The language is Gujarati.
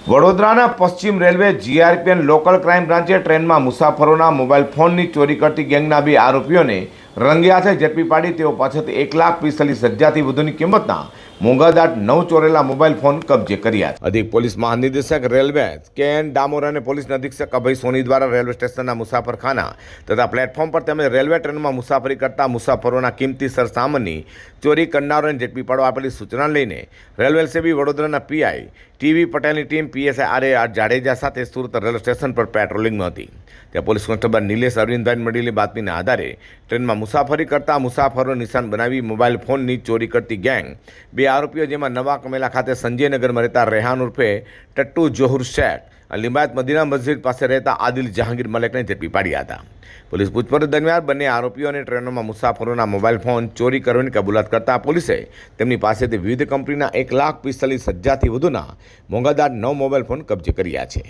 વડોદરાના પશ્ચિમ રેલવે જીઆરપીએન લોકલ ક્રાઇમ બ્રાન્ચે ટ્રેનમાં મુસાફરોના મોબાઈલ ફોનની ચોરી કરતી ગેંગના 2 આરોપીઓને રંગે હાથે ઝડપી પાડી તેઓ પાસેથી 1,45,000થી વધુની કિંમતના મોંઘાદાટ 9 ચોરેલા મોબાઈલ ફોન કબજે કર્યા. અધિક પોલીસ મહાનિદેશક રેલવે કે.એન. ડામોર અને પોલીસ અધિક્ષક અભય સોની દ્વારા રેલવે સ્ટેશનના મુસાફરખાના તથા પ્લેટફોર્મ પર તેમજ રેલવે ટ્રેનમાં મુસાફરી કરતા મુસાફરોના કિંમતી સરસામાનની ચોરી કરનારોને ઝડપી પાડવા આપેલી સૂચના લઈને રેલવે એલસીબી વડોદરાના પીઆઈ ટીવી પટેલની ટીમ પીએસઆઈ આર જાડેજા સાથે સુરત રેલવે સ્ટેશન પર પેટ્રોલિંગમાં હતી. ત્યાં પોલીસ કોન્સ્ટેબલ નિલેશ અરવિંદભાઈ મળેલી બાતમીના આધારે ટ્રેનમાં મુસાફરી કરતા મુસાફરો નિશાન બનાવી મોબાઈલ ફોનની ચોરી કરતી ગેંગ 2 આરોપીઓ જેમાં નવા કમેલા ખાતે સંજયનગરમાં રહેતા રેહાન ઉર્ફે ટટ્ટુ જોહુર શેખ અને લિંબાયત મદીના મસ્જિદ પાસે રહેતા આદિલ જહાંગીર મલેકને ઝડપી પાડ્યા હતા. પોલીસ પૂછપરછ દરમિયાન બંને આરોપીઓને ટ્રેનોમાં મુસાફરોના મોબાઈલ ફોન ચોરી કરવાની કબૂલાત કરતા પોલીસે તેમની પાસેથી વિવિધ કંપનીના 1,45,000થી વધુના મોંઘાદાટ 9 મોબાઈલ ફોન કબજે કર્યા છે.